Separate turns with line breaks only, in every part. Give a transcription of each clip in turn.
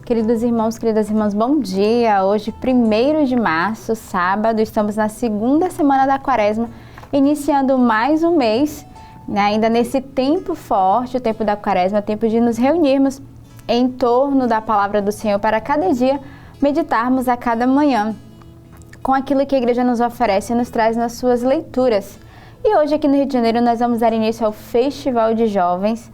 Queridos irmãos, queridas irmãs, bom dia! Hoje, 1º de março, sábado, estamos na segunda semana da Quaresma, iniciando mais um mês, ainda nesse tempo forte, o tempo da Quaresma, tempo de nos reunirmos em torno da Palavra do Senhor para cada dia meditarmos a cada manhã com aquilo que a Igreja nos oferece e nos traz nas suas leituras. E hoje aqui no Rio de Janeiro nós vamos dar início ao Festival de Jovens,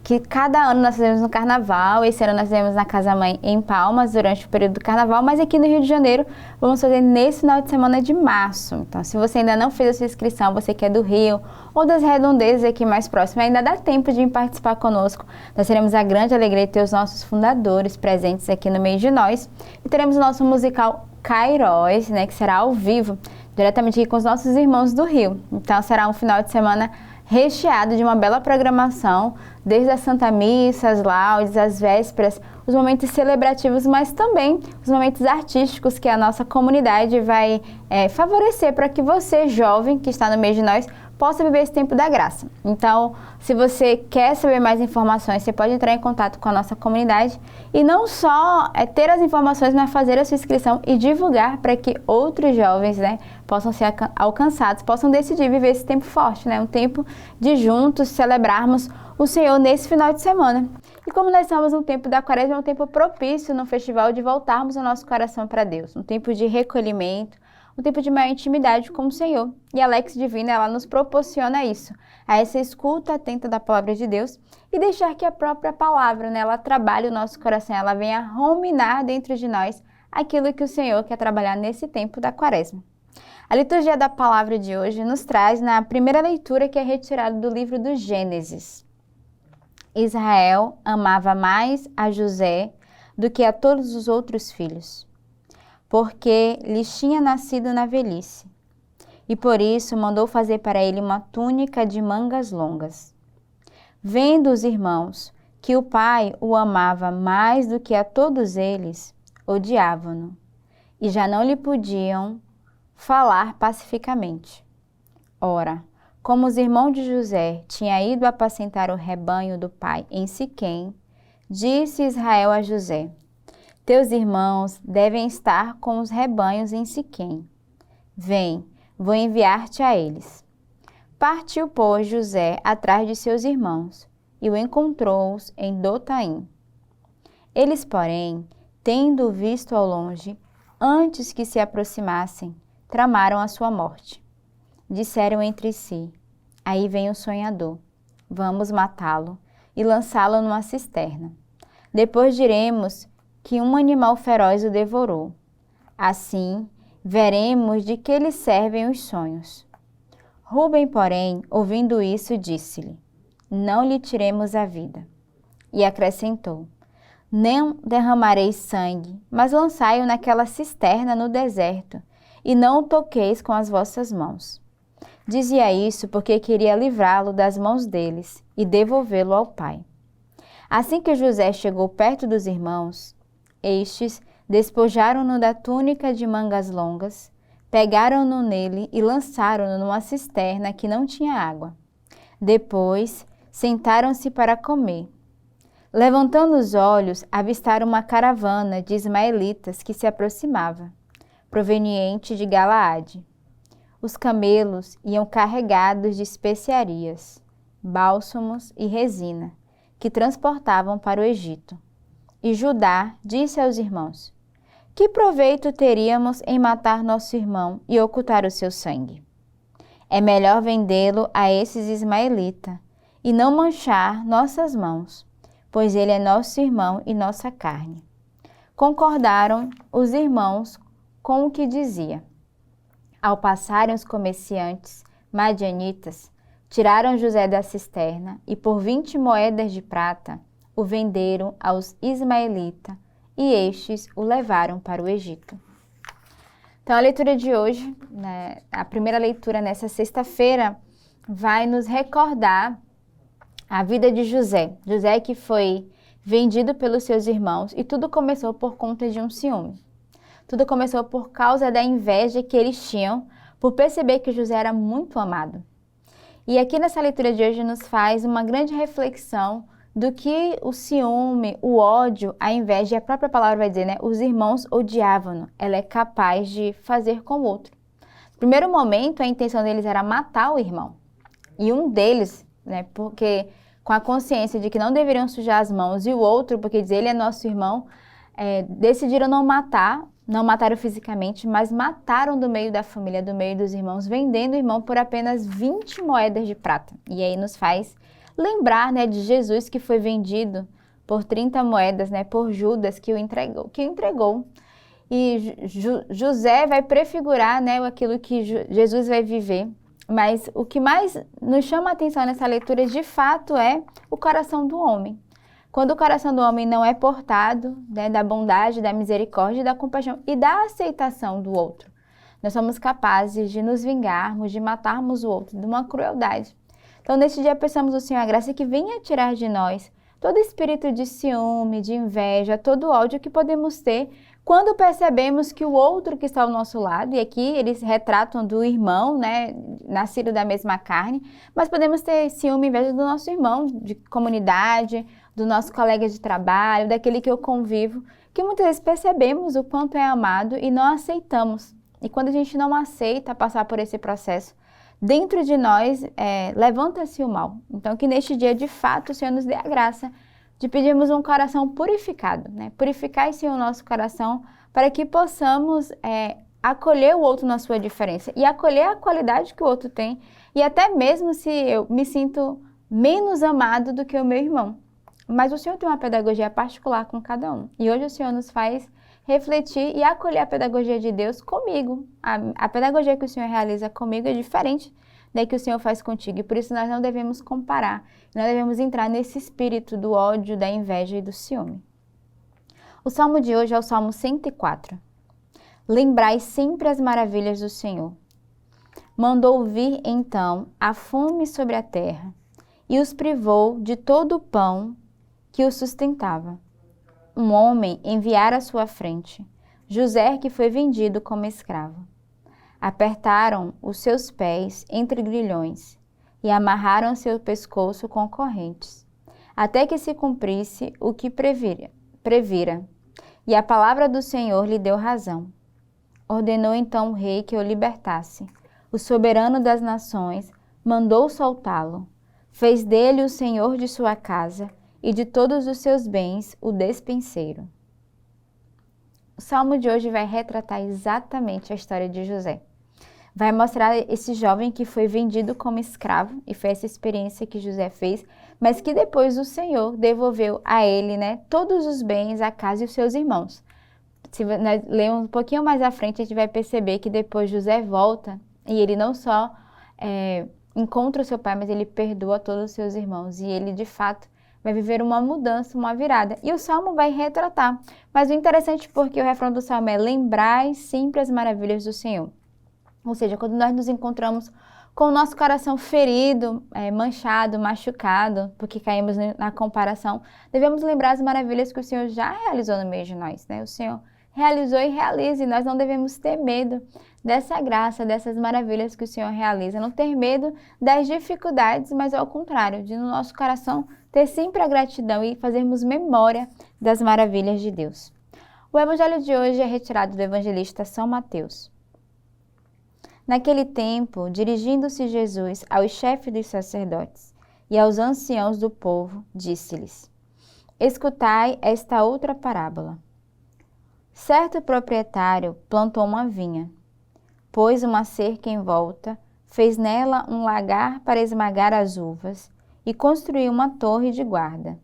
que cada ano nós fazemos no Carnaval. Esse ano nós fizemos na Casa Mãe em Palmas durante o período do Carnaval, mas aqui no Rio de Janeiro vamos fazer nesse final de semana de março. Então, se você ainda não fez a sua inscrição, você que é do Rio ou das redondezas aqui mais próximas, ainda dá tempo de participar conosco. Nós teremos a grande alegria de ter os nossos fundadores presentes aqui no meio de nós e teremos o nosso musical Kairos, que será ao vivo, diretamente aqui com os nossos irmãos do Rio. Então, será um final de semana recheado de uma bela programação, desde a Santa Missa, as laudes, as vésperas, os momentos celebrativos, mas também os momentos artísticos que a nossa comunidade vai favorecer para que você, jovem, que está no meio de nós, possa viver esse tempo da graça. Então, se você quer saber mais informações, você pode entrar em contato com a nossa comunidade e não só ter as informações, mas fazer a sua inscrição e divulgar para que outros jovens possam ser alcançados, possam decidir viver esse tempo forte, um tempo de juntos celebrarmos o Senhor nesse final de semana. E como nós estamos no tempo da Quaresma, é um tempo propício no festival de voltarmos o nosso coração para Deus, um tempo de recolhimento, um tempo de maior intimidade com o Senhor. E a Lex Divina, ela nos proporciona isso, a essa escuta atenta da Palavra de Deus e deixar que a própria Palavra, ela trabalhe o nosso coração, ela venha ruminar dentro de nós aquilo que o Senhor quer trabalhar nesse tempo da Quaresma. A liturgia da Palavra de hoje nos traz na primeira leitura, que é retirada do livro do Gênesis. Israel amava mais a José do que a todos os outros filhos, porque lhes tinha nascido na velhice, e por isso mandou fazer para ele uma túnica de mangas longas. Vendo os irmãos que o pai o amava mais do que a todos eles, odiavam-no, e já não lhe podiam falar pacificamente. Ora, como os irmãos de José tinham ido apacentar o rebanho do pai em Siquém, disse Israel a José: teus irmãos devem estar com os rebanhos em Siquém. Vem, vou enviar-te a eles. Partiu, pois, José atrás de seus irmãos e o encontrou-os em Dotaim. Eles, porém, tendo-o visto ao longe, antes que se aproximassem, tramaram a sua morte. Disseram entre si: aí vem o sonhador, vamos matá-lo e lançá-lo numa cisterna. Depois diremos que um animal feroz o devorou. Assim, veremos de que lhe servem os sonhos. Rúben, porém, ouvindo isso, disse-lhe: não lhe tiremos a vida. E acrescentou: não derramareis sangue, mas lançai-o naquela cisterna no deserto, e não o toqueis com as vossas mãos. Dizia isso porque queria livrá-lo das mãos deles e devolvê-lo ao pai. Assim que José chegou perto dos irmãos, estes despojaram-no da túnica de mangas longas, pegaram-no nele e lançaram-no numa cisterna que não tinha água. Depois, sentaram-se para comer. Levantando os olhos, avistaram uma caravana de ismaelitas que se aproximava, proveniente de Galaade. Os camelos iam carregados de especiarias, bálsamos e resina, que transportavam para o Egito. E Judá disse aos irmãos: que proveito teríamos em matar nosso irmão e ocultar o seu sangue? É melhor vendê-lo a esses ismaelitas e não manchar nossas mãos, pois ele é nosso irmão e nossa carne. Concordaram os irmãos com o que dizia. Ao passarem os comerciantes madianitas, tiraram José da cisterna e por 20 moedas de prata o venderam aos ismaelitas e estes o levaram para o Egito. Então a leitura de hoje, a primeira leitura nessa sexta-feira, vai nos recordar a vida de José. José que foi vendido pelos seus irmãos e tudo começou por conta de um ciúme. Tudo começou por causa da inveja que eles tinham por perceber que José era muito amado. E aqui nessa leitura de hoje nos faz uma grande reflexão do que o ciúme, o ódio, a inveja. A própria palavra vai dizer, né? Os irmãos odiavam-no. Ela é capaz de fazer com o outro. No primeiro momento, a intenção deles era matar o irmão. E um deles, né? Porque com a consciência de que não deveriam sujar as mãos, e o outro, porque diz ele é nosso irmão, decidiram não mataram fisicamente, mas mataram do meio da família, do meio dos irmãos, vendendo o irmão por apenas 20 moedas de prata. E aí nos faz lembrar, né, de Jesus que foi vendido por 30 moedas, né, por Judas que o entregou. E José vai prefigurar, né, aquilo que Jesus vai viver. Mas o que mais nos chama a atenção nessa leitura, de fato, é o coração do homem. Quando o coração do homem não é portado, né, da bondade, da misericórdia, da compaixão e da aceitação do outro, nós somos capazes de nos vingarmos, de matarmos o outro, de uma crueldade. Então, neste dia, peçamos ao Senhor a graça que venha tirar de nós todo espírito de ciúme, de inveja, todo ódio que podemos ter quando percebemos que o outro que está ao nosso lado, e aqui eles retratam do irmão, né, nascido da mesma carne, mas podemos ter ciúme e inveja do nosso irmão de comunidade, do nosso colega de trabalho, daquele que eu convivo, que muitas vezes percebemos o quanto é amado e não aceitamos. E quando a gente não aceita passar por esse processo, dentro de nós levanta-se o mal. Então que neste dia, de fato, o Senhor nos dê a graça de pedirmos um coração purificado, né? Purificar, Senhor, o nosso coração para que possamos acolher o outro na sua diferença e acolher a qualidade que o outro tem, e até mesmo se eu me sinto menos amado do que o meu irmão. Mas o Senhor tem uma pedagogia particular com cada um. E hoje o Senhor nos faz refletir e acolher a pedagogia de Deus comigo. A pedagogia que o Senhor realiza comigo é diferente da que o Senhor faz contigo. E por isso nós não devemos comparar. Nós devemos entrar nesse espírito do ódio, da inveja e do ciúme. O salmo de hoje é o Salmo 104. Lembrai sempre as maravilhas do Senhor. Mandou vir, então, a fome sobre a terra e os privou de todo o pão que o sustentava. Um homem enviara à sua frente, José, que foi vendido como escravo. Apertaram os seus pés entre grilhões e amarraram seu pescoço com correntes, até que se cumprisse o que previra. E a palavra do Senhor lhe deu razão. Ordenou então o rei que o libertasse. O soberano das nações mandou soltá-lo. Fez dele o senhor de sua casa e de todos os seus bens o despenseiro. O salmo de hoje vai retratar exatamente a história de José. Vai mostrar esse jovem que foi vendido como escravo, e foi essa experiência que José fez, mas que depois o Senhor devolveu a ele, né, todos os bens, a casa e os seus irmãos. Se nós lermos um pouquinho mais à frente, a gente vai perceber que depois José volta e ele não só encontra o seu pai, mas ele perdoa todos os seus irmãos, e ele de fato vai viver uma mudança, uma virada. E o Salmo vai retratar. Mas o interessante, porque o refrão do Salmo é: lembrai sempre as maravilhas do Senhor. Ou seja, quando nós nos encontramos com o nosso coração ferido, manchado, machucado, porque caímos na comparação, devemos lembrar as maravilhas que o Senhor já realizou no meio de nós, né? O Senhor realizou e realiza, e nós não devemos ter medo dessa graça, dessas maravilhas que o Senhor realiza. Não ter medo das dificuldades, mas ao contrário, de no nosso coração ter sempre a gratidão e fazermos memória das maravilhas de Deus. O evangelho de hoje é retirado do evangelista São Mateus. Naquele tempo, dirigindo-se Jesus aos chefes dos sacerdotes e aos anciãos do povo, disse-lhes: escutai esta outra parábola. Certo proprietário plantou uma vinha, pôs uma cerca em volta, fez nela um lagar para esmagar as uvas e construiu uma torre de guarda.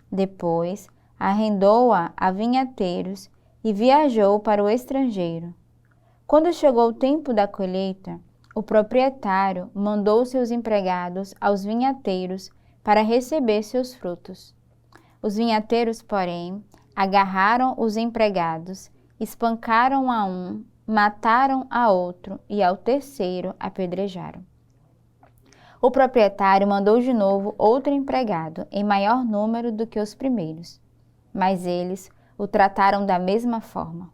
Depois, arrendou-a a vinhateiros e viajou para o estrangeiro. Quando chegou o tempo da colheita, o proprietário mandou seus empregados aos vinhateiros para receber seus frutos. Os vinhateiros, porém, agarraram os empregados, espancaram a um, mataram a outro e ao terceiro apedrejaram. O proprietário mandou de novo outro empregado, em maior número do que os primeiros, mas eles o trataram da mesma forma.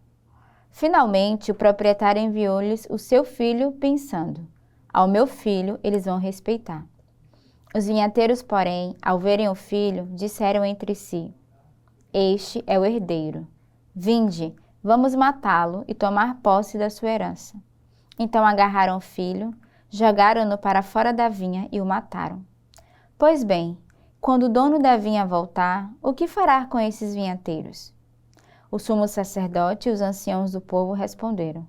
Finalmente, o proprietário enviou-lhes o seu filho, pensando: ao meu filho eles vão respeitar. Os vinhateiros, porém, ao verem o filho, disseram entre si: Este é o herdeiro. Vinde, vamos matá-lo e tomar posse da sua herança. Então agarraram o filho, jogaram-no para fora da vinha e o mataram. Pois bem, quando o dono da vinha voltar, o que fará com esses vinhateiros? O sumo sacerdote e os anciãos do povo responderam: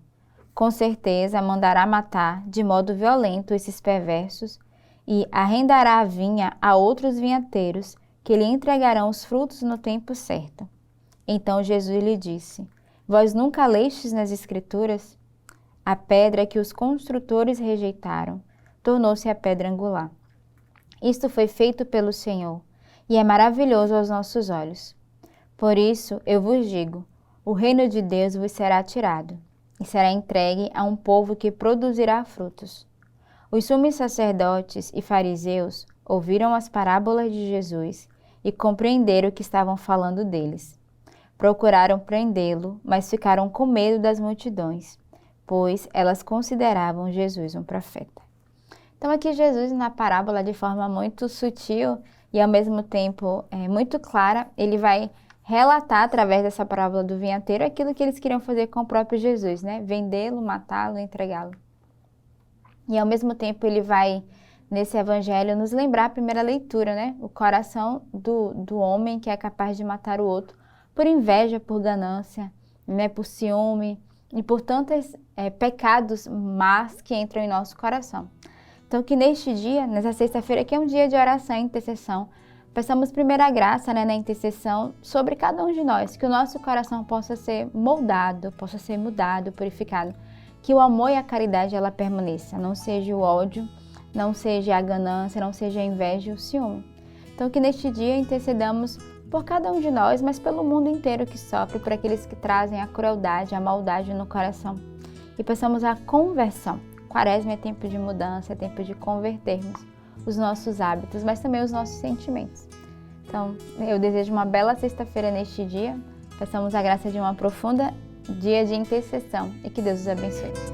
Com certeza mandará matar de modo violento esses perversos e arrendará a vinha a outros vinhateiros que lhe entregarão os frutos no tempo certo. Então Jesus lhe disse: Vós nunca lestes nas Escrituras? A pedra que os construtores rejeitaram tornou-se a pedra angular. Isto foi feito pelo Senhor e é maravilhoso aos nossos olhos. Por isso eu vos digo: o reino de Deus vos será tirado e será entregue a um povo que produzirá frutos. Os sumos sacerdotes e fariseus ouviram as parábolas de Jesus e compreenderam que estavam falando deles. Procuraram prendê-lo, mas ficaram com medo das multidões, pois elas consideravam Jesus um profeta. Então aqui Jesus, na parábola, de forma muito sutil e ao mesmo tempo muito clara, ele vai relatar através dessa parábola do vinhateiro aquilo que eles queriam fazer com o próprio Jesus, né? Vendê-lo, matá-lo, entregá-lo. E ao mesmo tempo ele vai, nesse evangelho, nos lembrar a primeira leitura, né? O coração do homem que é capaz de matar o outro por inveja, por ganância, né? Por ciúme e por tantos pecados más que entram em nosso coração. Então que neste dia, nessa sexta-feira, que é um dia de oração e intercessão, peçamos primeira graça, né, na intercessão sobre cada um de nós, que o nosso coração possa ser moldado, possa ser mudado, purificado, que o amor e a caridade ela permaneça, não seja o ódio, não seja a ganância, não seja a inveja e o ciúme. Então que neste dia intercedamos por cada um de nós, mas pelo mundo inteiro que sofre, por aqueles que trazem a crueldade, a maldade no coração. E peçamos a conversão. Quaresma é tempo de mudança, é tempo de convertermos os nossos hábitos, mas também os nossos sentimentos. Então, eu desejo uma bela sexta-feira neste dia. Peçamos a graça de uma profunda dia de intercessão e que Deus os abençoe.